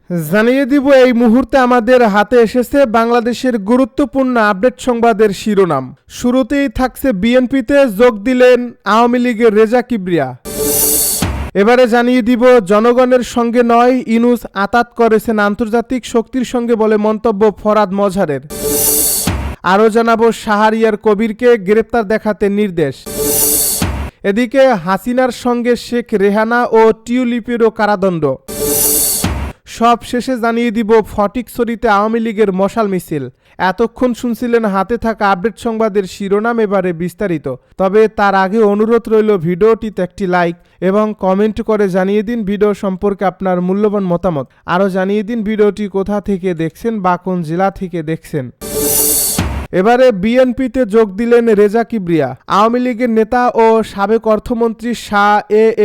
জানিয়ে দিব এই মুহূর্তে আমাদের হাতে এসেছে বাংলাদেশের গুরুত্বপূর্ণ আপডেট সংবাদের শিরোনাম। শুরুতেই থাকছে বিএনপিতে যোগ দিলেন আওয়ামী লীগের রেজা কিবরিয়া। এবারে জানিয়ে দিব জনগণের সঙ্গে নয়, ইউনূস আতাত করেছেন আন্তর্জাতিক শক্তির সঙ্গে বলে মন্তব্য ফরহাদ মজহারের। আরও জানাবো শাহরিয়ার কবিরকে গ্রেপ্তার দেখাতে নির্দেশ। এদিকে হাসিনার সঙ্গে শেখ রেহানা ও টিউলিপেরও কারাদণ্ড। সব শেষে জানিয়ে দিব ফটিকছড়িতে আওয়ামী লীগের মশাল মিছিল। এতক্ষণ শুনছিলেন হাতে থাকা আপডেট সংবাদের শিরোনাম, এবারে বিস্তারিত। তবে তার আগে অনুরোধ রইল ভিডিওটিতে একটি লাইক এবং কমেন্ট করে জানিয়ে দিন ভিডিও সম্পর্কে আপনার মূল্যবান মতামত। আরও জানিয়ে দিন ভিডিওটি কোথা থেকে দেখছেন বা কোন জেলা থেকে দেখছেন। এবারে বিএনপিতে যোগ দিলেন রেজা কিবরিয়া। আওয়ামী লীগের নেতা ও সাবেক অর্থমন্ত্রী শাহ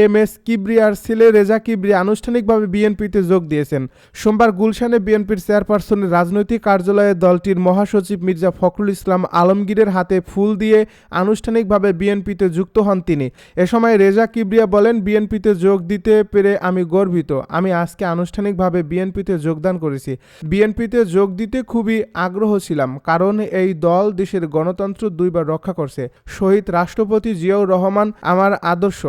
এম এস কিবরিয়ার ছেলে রেজা কিবরিয়া আনুষ্ঠানিকভাবে বিএনপিতে যোগ দিয়েছেন। সোমবার গুলশানে বিএনপির চেয়ারপারসনের রাজনৈতিক কার্যালয়ে দলটির মহাসচিব মির্জা ফখরুল ইসলাম আলমগীরের হাতে ফুল দিয়ে আনুষ্ঠানিকভাবে বিএনপিতে যুক্ত হন তিনি। এ সময় রেজা কিবরিয়া বলেন, বিএনপিতে যোগ দিতে পেরে আমি গর্বিত। আমি আজকে আনুষ্ঠানিকভাবে বিএনপিতে যোগদান করেছি। বিএনপিতে যোগ দিতে খুবই আগ্রহ ছিলাম, কারণ এই দল দেশের গণতন্ত্র দুইবার রক্ষা করছে। শহীদ রাষ্ট্রপতি জিয়াউর রহমান আমার আদর্শ।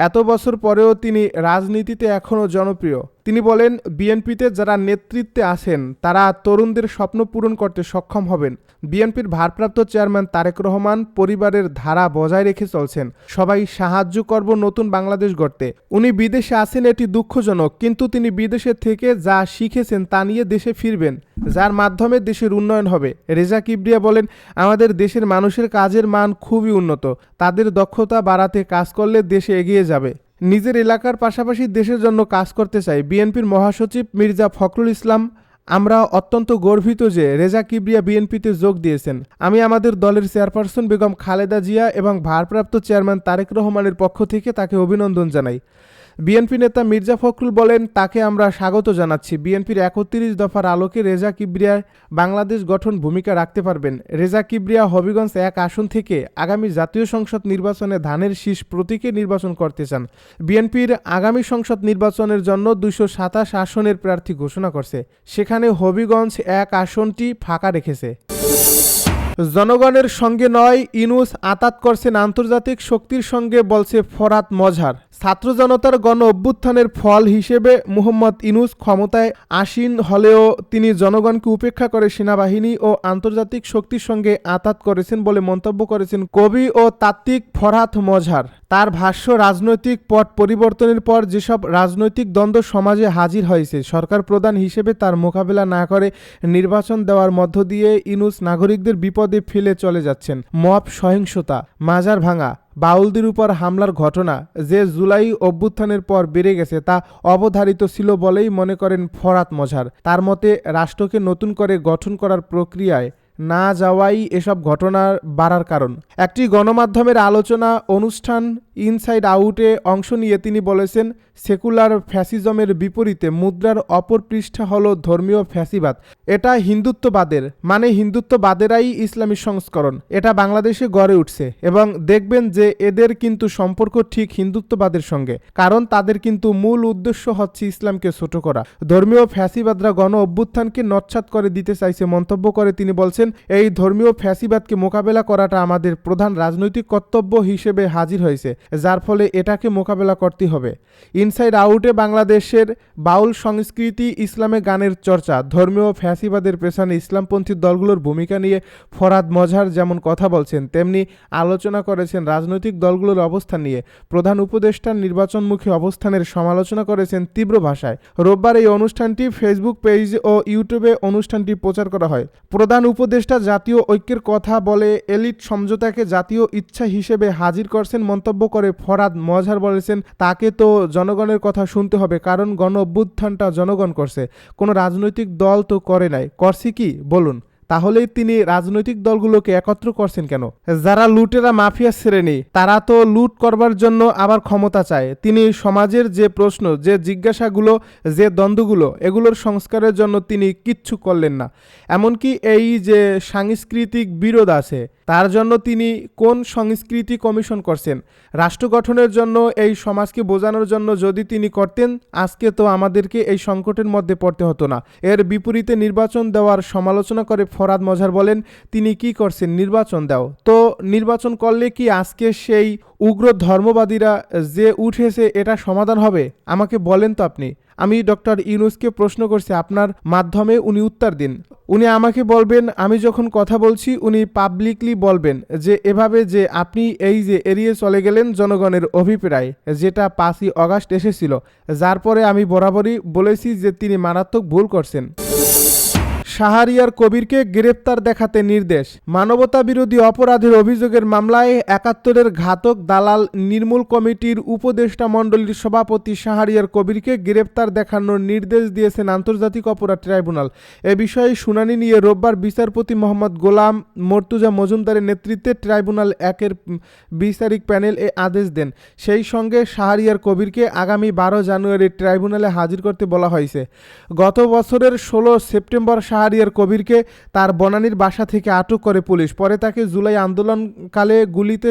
এত বছর পরেও তিনি রাজনীতিতে এখনও জনপ্রিয়। তিনি বলেন, বিএনপিতে যারা নেতৃত্বে আছেন তারা তরুণদের স্বপ্ন পূরণ করতে সক্ষম হবেন। বিএনপির ভারপ্রাপ্ত চেয়ারম্যান তারেক রহমান পরিবারের ধারা বজায় রেখে চলছেন। সবাই সাহায্য করব নতুন বাংলাদেশ গড়তে। উনি বিদেশে আছেন, এটি দুঃখজনক, কিন্তু তিনি বিদেশে থেকে যা শিখেছেন তা নিয়ে দেশে ফিরবেন, যার মাধ্যমে দেশের উন্নয়ন হবে। রেজা কিবরিয়া বলেন, আমাদের দেশের মানুষের কাজের মান খুবই উন্নত। তাদের দক্ষতা বাড়াতে কাজ করলে দেশে এগিয়ে যাবে। নিজের এলাকার পাশাপাশি দেশের জন্য কাজ করতে চাই। বিএনপির মহাসচিব মির্জা ফখরুল ইসলাম, আমরা অত্যন্ত গর্বিত যে রেজা কিবরিয়া বিএনপিতে যোগ দিয়েছেন। আমি আমাদের দলের চেয়ারপারসন বেগম খালেদা জিয়া এবং ভারপ্রাপ্ত চেয়ারম্যান তারেক রহমানের পক্ষ থেকে তাকে অভিনন্দন জানাই। বিএনপি নেতা মির্জা ফখরুল বলেন, তাকে আমরা স্বাগত জানাচ্ছি। বিএনপির ৩১ দফার আলোকে রেজা কিবরিয়া বাংলাদেশ গঠন ভূমিকা রাখতে পারবেন। রেজা কিবরিয়া হবিগঞ্জ ১ আসন থেকে আগামী জাতীয় সংসদ নির্বাচনে ধানের শীষ প্রতীকে নির্বাচন করতে চান। বিএনপির আগামী সংসদ নির্বাচনের জন্য ২২৭ আসনের প্রার্থী ঘোষণা করছে। সেখানে হবিগঞ্জ ১ আসনটি ফাঁকা রেখেছে। জনগণের সঙ্গে নয়, ইউনূস আতাত করছেন আন্তর্জাতিক শক্তির সঙ্গে বলছে ফরহাদ মজহার। ছাত্র জনতার গণ অভ্যুত্থানের ফল হিসেবে মোহাম্মদ ইউনূস ক্ষমতায় আসীন হলেও তিনি জনগণকে উপেক্ষা করে সেনাবাহিনী ও আন্তর্জাতিক শক্তির সঙ্গে আতাত করেছেন বলে মন্তব্য করেছেন কবি ও তাত্ত্বিক ফরহাদ মজহার। তার ভাষ্য, রাজনৈতিক পট পরিবর্তনের পর যেসব রাজনৈতিক দ্বন্দ্ব সমাজে হাজির হয়েছে, সরকার প্রধান হিসেবে তার মোকাবেলা না করে নির্বাচন দেওয়ার মধ্য দিয়ে ইউনূস নাগরিকদের বিপদে ফেলে চলে যাচ্ছেন। মব সহিংসতা, মাজার ভাঙা, বাউলদের উপর হামলার ঘটনা যে জুলাই অভ্যুত্থানের পর বেড়ে গেছে তা অবধারিত ছিল বলেই মনে করেন ফরহাদ মজহার। তার মতে, রাষ্ট্রকে নতুন করে গঠন করার প্রক্রিয়ায় না যাওয়াই এসব ঘটনার বাড়ার কারণ। একটি গণমাধ্যমের আলোচনা অনুষ্ঠান ইনসাইড আউটে অংশ নিয়ে তিনি বলেছেন, সেকুলার ফ্যাসিজমের বিপরীতে মুদ্রার অপর পৃষ্ঠা হলো ধর্মীয় ফ্যাসিবাদ। এটা হিন্দুত্ববাদের, মানে হিন্দুত্ববাদেরাই ইসলামী সংস্করণ। এটা বাংলাদেশে গড়ে উঠছে এবং দেখবেন যে এদের কিন্তু সম্পর্ক ঠিক হিন্দুত্ববাদের সঙ্গে, কারণ তাদের কিন্তু মূল উদ্দেশ্য হচ্ছে ইসলামকে ছোট করা। ধর্মীয় ফ্যাসিবাদরা গণ অভ্যুত্থানকে নৎসাৎ করে দিতে চাইছে মন্তব্য করে তিনি বলছেন, এই ধর্মীয় ফ্যাসিবাদকে মোকাবেলা করাটা আমাদের প্রধান রাজনৈতিক কর্তব্য হিসেবে হাজির হয়েছে, যার ফলে এটাকে মোকাবেলা করতে হবে। ইনসাইড আউটে বাংলাদেশের বাউল সংস্কৃতি, ইসলামে গানের চর্চা, ধর্মীয় ফ্যাসিবাদের পেছনে ইসলামপন্থী দলগুলোর ভূমিকা নিয়ে ফরহাদ মজহার যেমন কথা বলছেন, তেমনি আলোচনা করেছেন রাজনৈতিক দলগুলোর অবস্থান নিয়ে। প্রধান উপদেষ্টার নির্বাচনমুখী অবস্থানের সমালোচনা করেছেন তীব্র ভাষায়। রোববার এই অনুষ্ঠানটি ফেসবুক পেজ ও ইউটিউবে অনুষ্ঠানটি প্রচার করা হয়। প্রধান উপদেষ্টা জাতীয় ঐক্যের কথা বলে এলিট সমঝোতাকে জাতীয় ইচ্ছা হিসেবে হাজির করছেন মন্তব্য করে ফরহাদ মজহার বলেছেন, তাকে তো জনগণের কথা শুনতে হবে, কারণ গণ অভ্যুত্থানটা জনগণ করছে, কোনো রাজনৈতিক দল তো করে নাই। করছে কি বলুন? তাহলেই তিনি রাজনৈতিক দলগুলোকে একত্র করছেন কেন? যারা লুটেরা মাফিয়া শ্রেণী তারা তো লুট করবার জন্য আবার ক্ষমতা চায়। তিনি সমাজের যে প্রশ্ন, যে জিজ্ঞাসাগুলো, যে দ্বন্দ্বগুলো, এগুলোর সংস্কারের জন্য তিনি কিচ্ছু করলেন না। এমনকি এই যে সাংস্কৃতিক বিরোধ আছে তার জন্য তিনি কোন সংস্কৃতি কমিশন করছেন? রাষ্ট্র গঠনের জন্য, এই সমাজকে বোঝানোর জন্য যদি তিনি করতেন, আজকে তো আমাদেরকে এই সংকটের মধ্যে পড়তে হতো না। এর বিপরীতে নির্বাচন দেওয়ার সমালোচনা করে ফরহাদ মজহার বলেন, তিনি কি করছেন? নির্বাচন দাও। তো নির্বাচন করলে কি আজকে সেই উগ্র ধর্মবাদীরা যে উঠেছে এটা সমাধান হবে? আমাকে বলেন তো আপনি। আমি ডক্টর ইউনূসকে প্রশ্ন করছি, আপনার মাধ্যমে উনি উত্তর দিন। উনি আমাকে বলবেন, আমি যখন কথা বলছি উনি পাবলিকলি বলবেন যে এভাবে যে আপনি এই যে এড়িয়ে চলে গেলেন জনগণের অভিপ্রায়, যেটা 5ই আগস্ট এসেছিল, যার পরে আমি বরাবরই বলেছি যে তিনি মারাত্মক ভুল করছেন। শাহরিয়ার কবিরকে গ্রেপ্তার দেখাতে নির্দেশ। মানবতা বিরোধী অপরাধের অভিযোগের মামলায় 71-এর ঘাতক দালাল নির্মূল কমিটির উপদেষ্টা মণ্ডলীর সভাপতি শাহরিয়ার কবিরকে গ্রেপ্তার দেখানোর নির্দেশ দিয়েছেন আন্তর্জাতিক অপরাধ ট্রাইব্যুনাল। এ বিষয়ে শুনানি নিয়ে রোববার বিচারপতি মোহাম্মদ গোলাম মর্তুজা মজুমদারের নেতৃত্বে ট্রাইব্যুনাল 1-এর বিচারিক প্যানেল এ আদেশ দেন। সেই সঙ্গে শাহরিয়ার কবিরকে আগামী 12 জানুয়ারি ট্রাইব্যুনালে হাজির করতে বলা হয়েছে। গত বছরের 16 সেপ্টেম্বর শাহরিয়ার কবিরকে তার বনানীর বাসা থেকে আটক করে পুলিশ। পরে তাকে জুলাই আন্দোলনকালে গুলিতে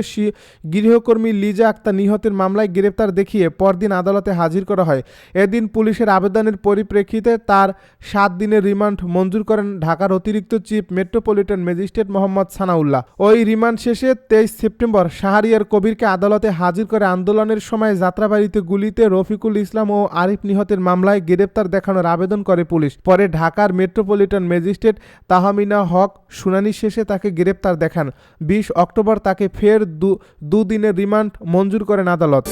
গৃহকর্মী লিজা আক্তার নিহতের মামলায় গ্রেপ্তার দেখিয়ে পরদিন আদালতে হাজির করা হয়। এদিন পুলিশের আবেদনের পরিপ্রেক্ষিতে তার 7 দিনের রিমান্ড মঞ্জুর করেন ঢাকার অতিরিক্ত chief metropolitan magistrate Mohammad Sanaullah. ওই রিমান্ড শেষে 23 সেপ্টেম্বর শাহরিয়ার কবিরকে আদালতে হাজির করে আন্দোলনের সময় যাত্রাবাড়িতে গুলিতে রফিকুল ইসলাম ও আরিফ নিহতের মামলায় গ্রেপ্তার দেখানোর আবেদন করে পুলিশ। পরে ঢাকার মেট্রোপলিটন ম্যাজিস্ট্রেট তাহমিনা হক শুনানি শেষে তাকে গ্রেপ্তার দেখান। 20 অক্টোবর তাকে ফের 2 দিনের রিমান্ড মঞ্জুর করেন আদালত।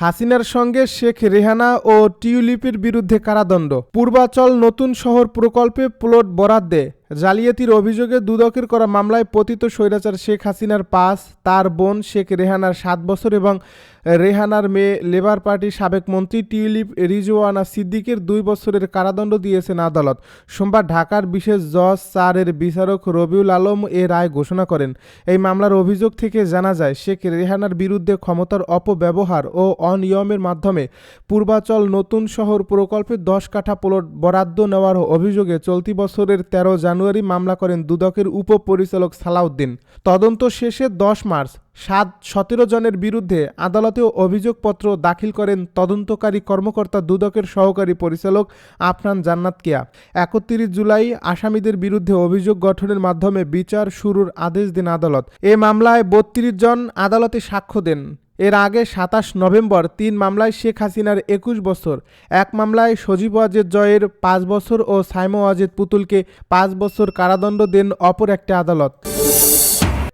হাসিনার সঙ্গে শেখ রেহানা ও টিউলিপের বিরুদ্ধে কারাদণ্ড। পূর্বাচল নতুন শহর প্রকল্পে প্লট বরাদ্দে জালিয়াতির অভিযোগে দুদকের করা মামলায় পতিত স্বৈরাচার শেখ হাসিনার 5, তার বোন শেখ রেহানার 7 বছর এবং রেহানার মেয়ে লেবার পার্টির সাবেক মন্ত্রী টিউলিপ রিজওয়ানা সিদ্দিকের 2 বছরের কারাদণ্ড দিয়েছেন আদালত। সোমবার ঢাকার বিশেষ জজ 4-এর বিচারক রবিউল আলম এ রায় ঘোষণা করেন। এই মামলার অভিযোগ থেকে জানা যায়, শেখ রেহানার বিরুদ্ধে ক্ষমতার অপব্যবহার ও অনিয়মের মাধ্যমে পূর্বাচল নতুন শহর প্রকল্পে 10 কাঠা প্লট বরাদ্দ নেওয়ার অভিযোগে চলতি বছরের 13 জানুয়ারি মামলা করেন দুদকের উপপরিচালক সালাউদ্দিন। তদন্ত শেষে 10 মার্চ 17 জনের বিরুদ্ধে আদালতে অভিযোগপত্র দাখিল করেন তদন্তকারী কর্মকর্তা দুদকের সহকারী পরিচালক আফনান জান্নাত কিয়া। 31 জুলাই আসামিদের বিরুদ্ধে অভিযোগ গঠনের মাধ্যমে বিচার শুরুর আদেশ দেন আদালত। এ মামলায় 32 জন আদালতে সাক্ষ্য দেন। এর আগে 27 নভেম্বর 3 মামলায় শেখ হাসিনার 21 বছর, 1 মামলায় সজীব ওয়াজেদ জয়ের 5 বছর ও সাইমা ওয়াজেদ পুতুলকে 5 বছর কারাদণ্ড দেন অপর একটি আদালত।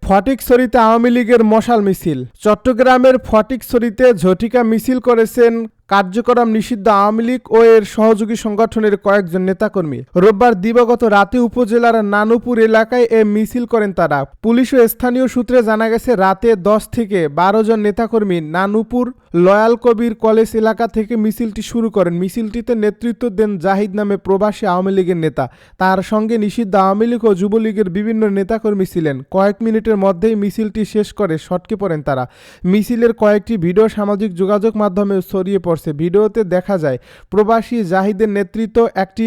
ফটিকছড়িতে আওয়ামী লীগের মশাল মিছিল। চট্টগ্রামের ফটিকছড়িতে ঝটিকা মিছিল করেছেন কার্যক্রম নিষিদ্ধ আওয়ামী লীগ ও এর সহযোগী সংগঠনের কয়েকজন নেতাকর্মী। রোববার দিবাগত রাতে উপজেলার নানুপুর এলাকায় এ মিছিল করেন তারা। পুলিশ ও স্থানীয় সূত্রে জানা গেছে, রাতে 10 থেকে 12 জন নেতাকর্মী নানুপুর লয়াল কবির কলেজ এলাকা থেকে মিছিলটি শুরু করেন। মিছিলটিতে নেতৃত্ব দেন জাহিদ নামে প্রবাসী আওয়ামী লীগের নেতা। তার সঙ্গে নিষিদ্ধ আওয়ামী লীগ ও যুবলীগের বিভিন্ন নেতাকর্মী ছিলেন। কয়েক মিনিটের মধ্যেই মিছিলটি শেষ করে সটকে পড়েন তারা। মিছিলের কয়েকটি ভিডিও সামাজিক যোগাযোগ মাধ্যমে ছড়িয়ে পড়ে। ভিডিওতে দেখা যায় প্রবাসী জাহিদের নেতৃত্ব একটি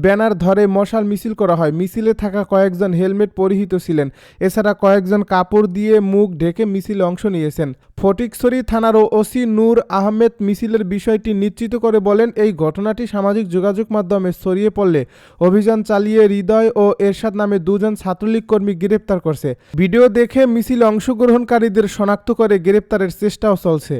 ব্যানার ধরে মশাল মিছিল করা হয়। মিছিলে থাকা কয়েকজন হেলমেট পরিহিত ছিলেন। এছাড়া কয়েকজন কাপড় দিয়ে মুখ ঢেকে মিছিলে অংশ নিয়েছেন। ফটিকছড়ি থানার ওসি নূর আহমেদ মিছিলের বিষয়টি নিশ্চিত করে বলেন, এই ঘটনাটি সামাজিক যোগাযোগ মাধ্যমে ছড়িয়ে পড়লে অভিযান চালিয়ে হৃদয় ও এরশাদ নামে 2 জন ছাত্রলীগ কর্মী গ্রেপ্তার করছে। ভিডিও দেখে মিছিলে অংশগ্রহণকারীদের শনাক্ত করে গ্রেপ্তারের চেষ্টাও চলছে।